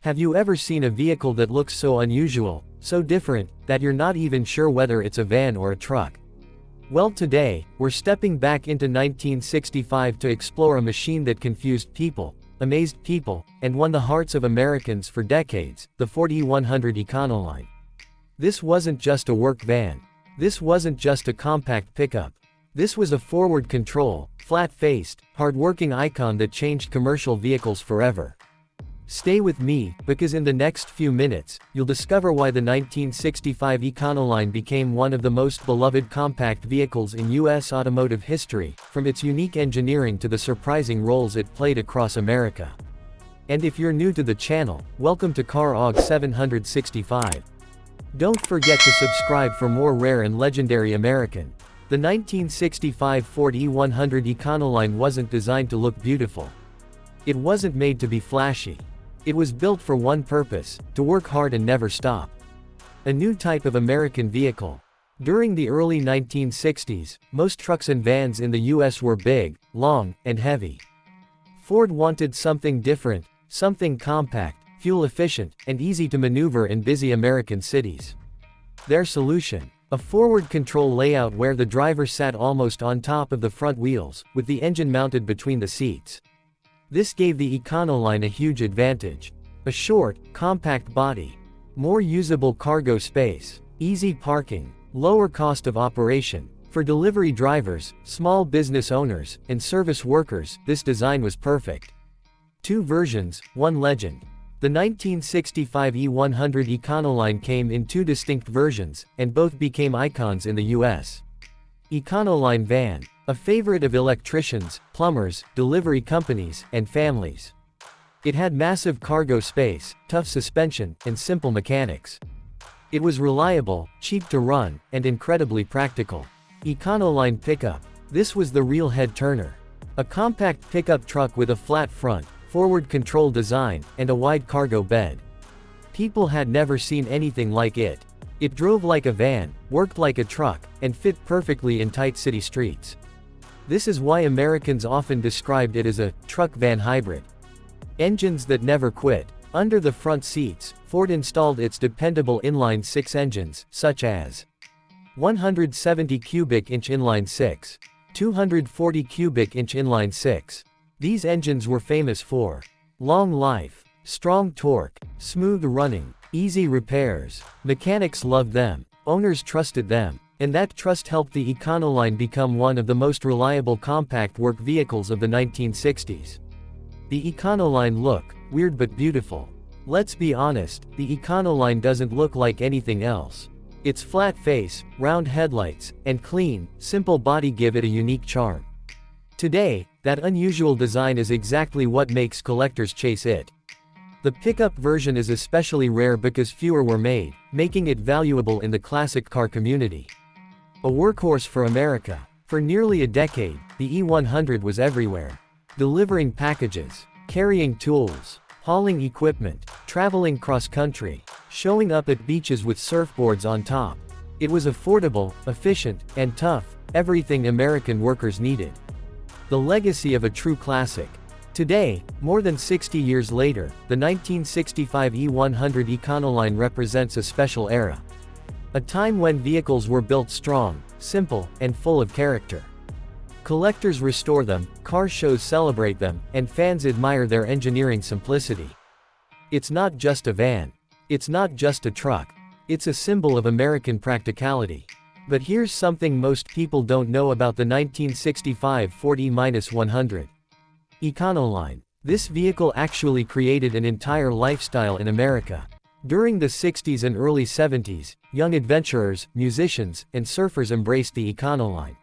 Have you ever seen a vehicle that looks so unusual, so different, that you're not even sure whether it's a van or a truck? Well, today, we're stepping back into 1965 to explore a machine that confused people, amazed people, and won the hearts of Americans for decades, the Ford E-100 Econoline. This wasn't just a work van. This wasn't just a compact pickup. This was a forward-control, flat-faced, hard-working icon that changed commercial vehicles forever. Stay with me, because in the next few minutes, you'll discover why the 1965 Econoline became one of the most beloved compact vehicles in U.S. automotive history, from its unique engineering to the surprising roles it played across America. And if you're new to the channel, welcome to Car Og 765. Don't forget to subscribe for more rare and legendary American. The 1965 Ford E-100 Econoline wasn't designed to look beautiful. It wasn't made to be flashy. It was built for one purpose: to work hard and never stop. A new type of American vehicle. During the early 1960s, most trucks and vans in the US were big, long, and heavy. Ford wanted something different, something compact, fuel-efficient, and easy to maneuver in busy American cities. Their solution: a forward control layout where the driver sat almost on top of the front wheels, with the engine mounted between the seats. This gave the Econoline a huge advantage. A short, compact body, more usable cargo space, easy parking, lower cost of operation. For delivery drivers, small business owners, and service workers, this design was perfect. Two versions, one legend. The 1965 E-100 Econoline came in two distinct versions, and both became icons in the US. Econoline van, a favorite of electricians, plumbers, delivery companies, and families. It had massive cargo space, tough suspension, and simple mechanics. It was reliable, cheap to run, and incredibly practical. Econoline Pickup. This was the real head-turner. A compact pickup truck with a flat front, forward control design, and a wide cargo bed. People had never seen anything like it. It drove like a van, worked like a truck, and fit perfectly in tight city streets. This is why Americans often described it as a truck-van hybrid. Engines that never quit. Under the front seats, Ford installed its dependable inline-six engines, such as 170 cubic inch inline-six, 240 cubic inch inline-six. These engines were famous for long life, strong torque, smooth running, easy repairs. Mechanics loved them, owners trusted them, and that trust helped the Econoline become one of the most reliable compact work vehicles of the 1960s. The Econoline look, weird but beautiful. Let's be honest, the Econoline doesn't look like anything else. Its flat face, round headlights, and clean, simple body give it a unique charm. Today, that unusual design is exactly what makes collectors chase it. The pickup version is especially rare because fewer were made, making it valuable in the classic car community. A workhorse for America. For nearly a decade, the E-100 was everywhere. Delivering packages, carrying tools, hauling equipment, traveling cross-country, showing up at beaches with surfboards on top. It was affordable, efficient, and tough, everything American workers needed. The legacy of a true classic. Today, more than 60 years later, the 1965 E-100 Econoline represents a special era. A time when vehicles were built strong, simple, and full of character. Collectors restore them, car shows celebrate them, and fans admire their engineering simplicity. It's not just a van. It's not just a truck. It's a symbol of American practicality. But here's something most people don't know about the 1965 Ford E-100 Econoline. This vehicle actually created an entire lifestyle in America. During the 60s and early 70s, young adventurers, musicians, and surfers embraced the Econoline.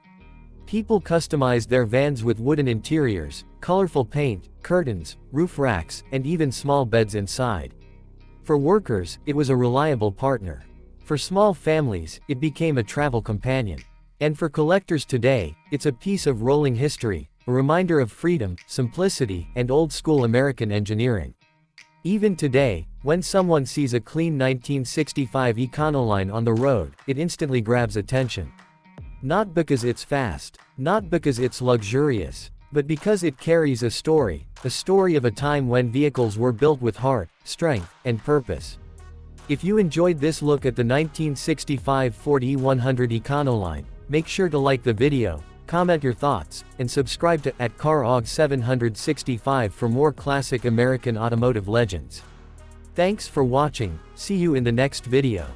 People customized their vans with wooden interiors, colorful paint, curtains, roof racks, and even small beds inside. For workers, it was a reliable partner. For small families, it became a travel companion. And for collectors today, it's a piece of rolling history, a reminder of freedom, simplicity, and old-school American engineering. Even today, when someone sees a clean 1965 Econoline on the road, it instantly grabs attention. Not because it's fast, not because it's luxurious, but because it carries a story of a time when vehicles were built with heart, strength, and purpose. If you enjoyed this look at the 1965 Ford E-100 Econoline, make sure to like the video, comment your thoughts, and subscribe to @CarOg765 for more classic American automotive legends. Thanks for watching, see you in the next video.